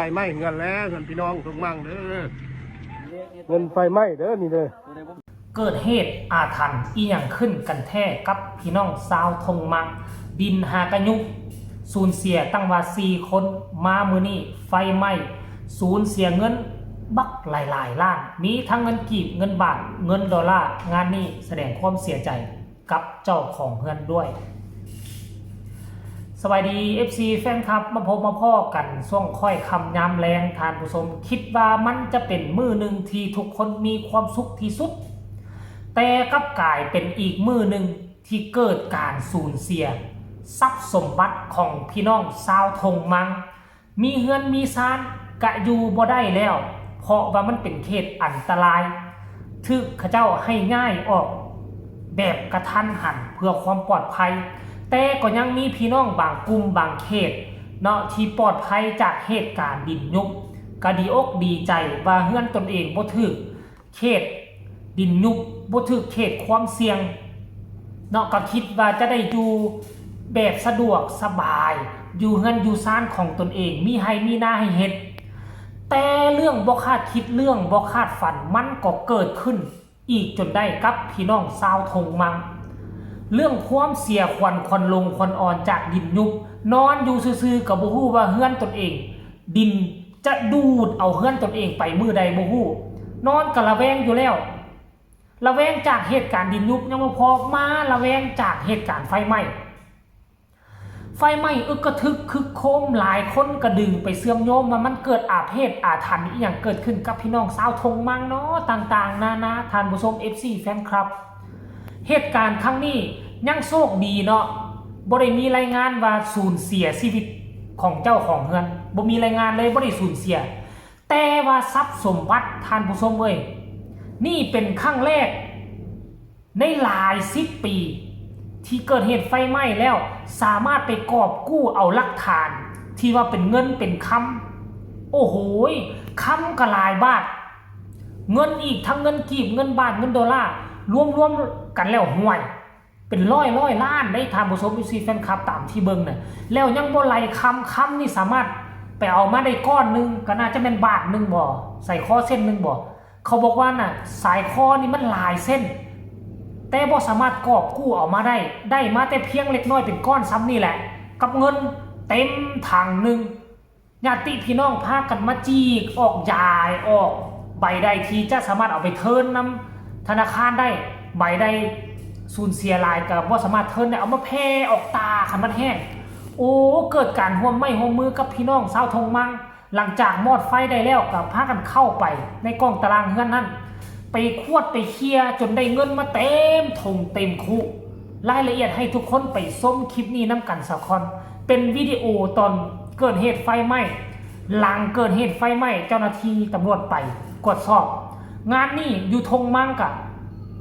ไฟไหม้เงินแล้วเงินพี่น้องทุกมั่งเด้อเงินไฟไหม้เด้อนี่เด้อเกิดเหตุอาถรรพ์อีหยังขึ้นกันแท้กับพี่น้องชาวทงมังดินหากระยุกสูญเสียตั้งว่า4 คนมามื้อนี้ไฟไหม้สูญเสียเงินบักหลายๆล้านมีทั้งเงินกีบเงินบาทเงินดอลลาร์งานนี้แสดงความเสียใจกับเจ้าของเฮือนด้วยสวัสดี FC แฟนคลับมาพบมาพ่อกันช่วงค่อยคำยามแรงทานผู้ชมคิดว่ามันจะเป็นมื้อหนึ่งที่ทุกคนมีความสุขที่สุดแต่กลับกลายเป็นอีกมื้อหนึ่งที่เกิดการสูญเสียทรัพย์สมบัติของพี่น้องชาวทงมังมีเฮือนมีซานกะอยู่บ่ได้แล้วเพราะว่ามันเป็นเขตอันตรายทึกเขาเจ้าให้ง่ายออกแบบกระทันหันเพื่อความปลอดภัยแต่ก็ยังมีพี่น้องบางกลุ่มบางเขตเนาะที่ปลอดภัยจากเหตุการณ์ดินยุบก็ดีอกดีใจว่าเฮือนตนเองบ่ถึกเขตดินยุบบ่ถึกเขตความเสี่ยงเนาะก็คิดว่าจะได้อยู่แบบสะดวกสบายอยู่เฮือนอยู่ซ่านของตนเองมีให้มีหน้าให้เฮ็ดแต่เรื่องบ่คาดคิดเรื่องบ่คาดฝันมันก็เกิดขึ้นอีกจนได้กับพี่น้องชาวทงมังเรื่องความเสียควันลงควันอ่อนจากดินยุบนอนอยู่ซื่อๆกับบ่ฮู้ว่าเฮือนตนเองดินจะดูดเอาเฮือนตนเองไปมื้อใดบ่ฮู้นอนก็ระแวงอยู่แล้วระแวงจากเหตุการณ์ดินยุบยังบ่พอมาระแวงจากเหตุการณ์ไฟไหม้อึกกระทึกคึกโคมหลายคนกระดึงไปเสื่อมโยมว่ามันเกิดอาเพศอาถรรพ์อีหยังเกิดขึ้นกับพี่น้องชาวทงมังเนาะต่างๆนานาท่านผู้ชม FC แฟนคลับเหตุการณ์ครั้งนี้ยังโชคดีเนาะบ่ได้มีรายงานว่าสูญเสียชีวิตของเจ้าของเฮือนบ่มีรายงานเลยบ่ได้สูญเสียแต่ว่าทรัพย์สมบัติท่านผู้ชมเอ้ยนี่เป็นครั้งแรกในหลาย10 ปีที่เกิดเหตุไฟไหม้แล้วสามารถไปกอบกู้เอาหลักฐานที่ว่าเป็นเงินเป็นคำโอ้โหคำก็หลายบาทเงินอีกทั้งเงินกีบเงินบาทเงินดอลลาร์รวมกันแล้วห่วยเป็นร้อยล้านได้ทานผู้ชมซีแฟนคลับตามที่เบิ่งน่ะแล้วยังบ่ไหลคำนี่สามารถไปเอามาได้ก้อนนึงก็น่าจะเป็นบาทนึงบ่ใส่ข้อเส้นนึงบ่เขาบอกว่าน่ะสายคอนี่มันหลายเส้นแต่บ่สามารถกอบกู้ออกมาได้มาแต่เพียงเล็กน้อยเป็นก้อนซ้ำนี่แหละกับเงินเต็มถังนึงญาติพี่น้องพากันมาจีกออกยายออกใบใดที่จะสามารถเอาไปเทิร์นนำธนาคารได้ใบใดสูญเสียหลายกับว่าสามารถเทิร์นได้เอามาแพร่ออกตาขันมันแห้งโอ้เกิดการห่วมไม่ห่วมมือกับพี่น้องชาวทงมังหลังจากมอดไฟได้แล้วกับพากันเข้าไปในกล้องตารางเฮือนนั้นไปควดไปเคลียร์จนได้เงินมาเต็มถงเต็มคุรายละเอียดให้ทุกคนไปชมคลิปนี้น้ำกันสักคนเป็นวิดีโอตอนเกิดเหตุไฟไหม้หลังเกิดเหตุไฟไหม้เจ้าหน้าที่ตำรวจไปกวดสอบงานนี้อยู่ทงมังกะ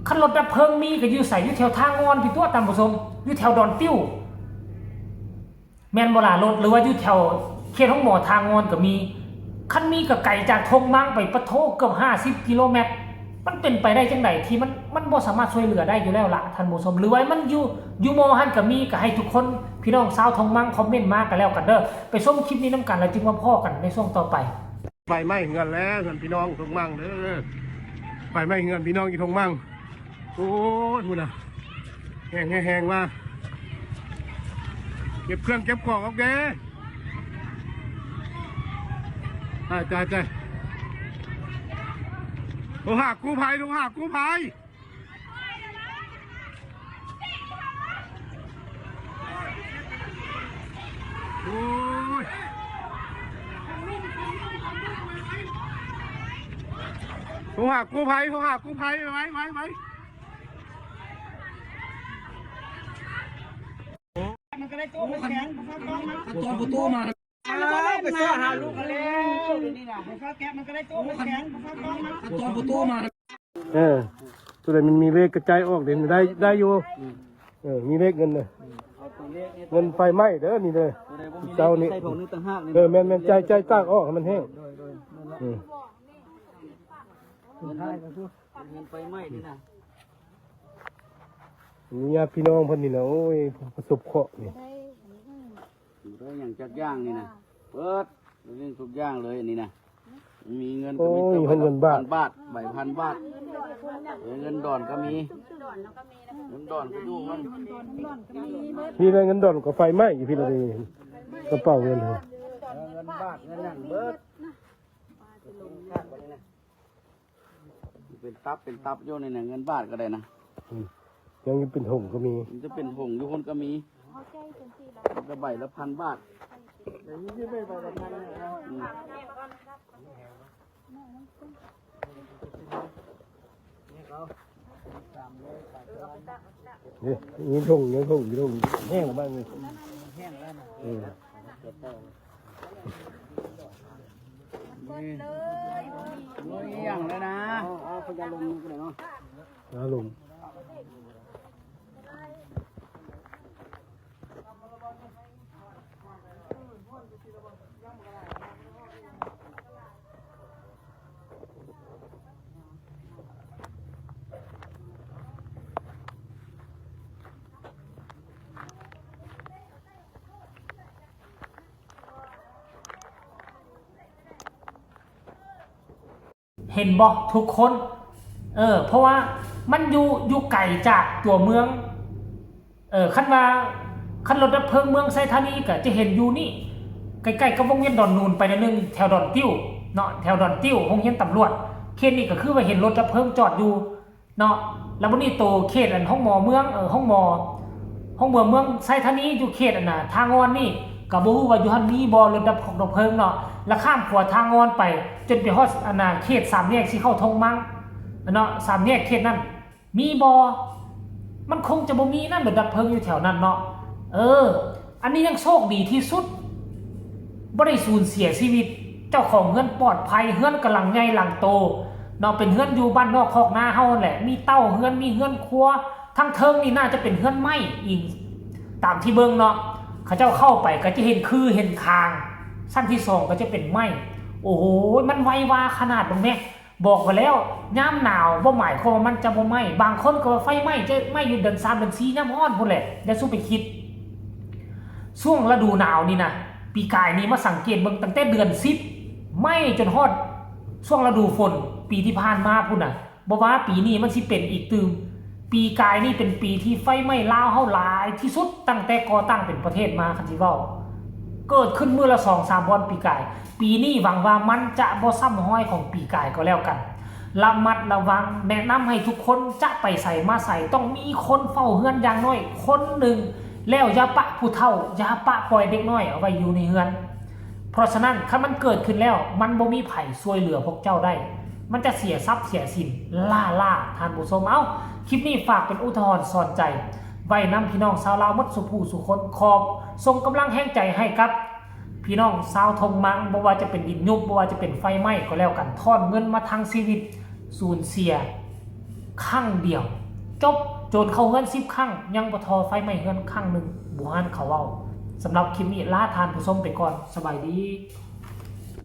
ขันรถดับเพลิงมีก็อยู่ใส่อยู่แถวทางงอนพี่ตัวตามผู้ชมอยู่แถวดอนติ้วแมนโบราณรถหรือว่าอยู่แถวเขตห้องหมอทางงอนก็มีคันมีกับไก่จากทงมังไปปะโทเกือบ50 กิโลเมตรมันเป็นไปได้จังไดที่มันบ่สามารถช่วยเหลือได้อยู่แล้วล่ะท่านผู้ชมหรือว่ามันอยู่มอหันก็มีก็ให้ทุกคนพี่น้องชาวทงมังคอมเมนต์มากันแล้วกันเด้อไปชมคลิปนี้น้ำกันแล้วจึงมาพ่อกันในช่วงต่อไปไฟไหม้เงินแล้วเงินพี่น้องทุกมั่งเด้อไฟไหม้เงินพี่น้องอีทงมั่งโอ้ยพูดนะแห้งมาเก็บเครื่องเก็บของเอาแกใจโทรหากู้ภัยโอ้ยโทรหากู้ภัยไหมมันก็ได้ตัวแข็งตัวประตูมาไปเสื้อหาลูกกันแล้วนี่นะข้าวแกะมันก็ได้ตัวแข็งตัวประตูมาตัวไหนมันมีเลขกระจายออกเดี๋ยวได้อยู่มีเลขเงินเลยเงินไฟไหม้เด้อนี่เลยเจ้านี่แม่นใจตั้งออกมันแห้งเงินไฟไหม้นี่นะนี่ญาติพี่น้องเพิ่นนี่นะโอ้ยประสบเคราะห์นี่อยู่ได้อย่างจักย่างนี่นะเปิด เรื่องทุกอย่างเลยอันนี้นะมีเงิน โอ้ ก็มี ยเงินบาท 1,000 บาทใบ1,000 บาทเงินดอนก็มีเงินดอนก็อยู่มัน พี่ได้เงินดอนกับไฟไหม้อยู่พี่ละนี่กระเป๋าเงิน เงินบาทเงินนั่นเบิดเป็นตับโยนในเงินบาทก็ได้นะ ยังเป็นหงก็มี มันจะเป็นหงอยู่คนก็มีกระใบละ1,000 บาทนี่ยิงทงยิงทงยิงทงแห้งบ้างนี่แห้งแล้วนะนี่อย่างเลยนะพยาลมก็ได้เนาะ อารมณ์เห็นบอกทุกคนเพราะว่ามันอยู่ไกลจากตัวเมืองคันรถดับเพลิงเมืองไซธานีก็จะเห็นอยู่นี่ใกล้ๆกับวงเวียนดอนนูนไปนิดนึงแถวดอนติ้วเนาะแถวดอนติ้วโรงเรียนตำรวจเขตนี้ก็คือว่าเห็นรถดับเพลิงจอดอยู่เนาะแล้ววันนี้โตเขตห้องหมอเมืองห้องเมืองไซธานีอยู่เขตน่ะทางอนนี่ก็บ่ฮู้ว่าอยู่หั่นมีบ่รถดับเพลิงเนาะแล้วข้ามขวาทางงอนไปจนไปฮอดเขต3แยกสิเข้าทงมังเนาะ3แยกเขตนั้นมีบ่มันคงจะบ่มีนั่นรถดับเพลิงอยู่แถวนั้นเนาะอันนี้ยังโชคดีที่สุดบ่ได้สูญเสียชีวิตเจ้าของเฮือนปลอดภัยเฮือนกำลังใหญ่หลังโตเนาะเป็นเฮือนอยู่บ้านนอกคอกนาเฮานั่นแหละมีเต้าเฮือนมีเฮือนครัวทั้งเทิงนี่น่าจะเป็นเฮือนไม้อีกตามที่เบิ่งเนาะเขาเจ้าเข้าไปก็จะเห็นคือเห็นคางสั้นที่2ก็จะเป็นไม้โอ้โหมันไววาขนาดตรงนี้บอกไปแล้วยามหนาวบ่หมายความว่ามันจะบ่ไหม้บางคนก็ว่าไฟไหม้จะไหม้อยู่เดือน3เดือน4ยามร้อนพุ่นแหละอย่าสู้ไปคิดช่วงฤดูหนาวนี่นะปีกายนี้มาสังเกตเบิ่งตั้งแต่เดือน10ไหม้จนฮอดช่วงฤดูฝนปีที่ผ่านมาพุ่นน่ะบ่ว่าปีนี้มันสิเป็นอีกตื่มปีกายนี่เป็นปีที่ไฟไหม้ลาวเฮาหลายที่สุดตั้งแต่ก่อตั้งเป็นประเทศมาคันสิเว้าเกิดขึ้นมื้อละ 2-3 วันปีกายปีนี้หวังว่ามันจะบ่ซ้ำห้อยของปีกายก็แล้วกันระมัดระวังแนะนำให้ทุกคนจะไปใส่มาใส่ต้องมีคนเฝ้าเฮือนอย่างน้อยคนหนึ่งแล้วอย่าปะผู้เฒ่าอย่าปะปล่อยเด็กน้อยเอาไว้อยู่ในเฮือนเพราะฉะนั้นถ้ามันเกิดขึ้นแล้วมันบ่มีไผช่วยเหลือพวกเจ้าได้มันจะเสียทรัพย์เสียสินล่าท่านผู้ชมคลิปนี้ฝากเป็นอุทาหรณ์สอนใจไว้นำพี่น้องชาวลาวหมดสุผู้สุคนขอบส่งกำลังแห่งใจให้ครับพี่น้องชาวทงมังบ่ว่าจะเป็นดินยุบบ่ว่าจะเป็นไฟไหม้ก็แล้วกันทอนเงินมาทั้งชีวิตสูญเสียครั้งเดียวจบโจรเข้าเฮือน10ครั้งยังบ่ทอไฟไหม้เฮือนครั้งนึงบ่ฮั่นเขาเว้าสำหรับคลิปนี้ลาทานผู้ชมไปก่อนสบายดี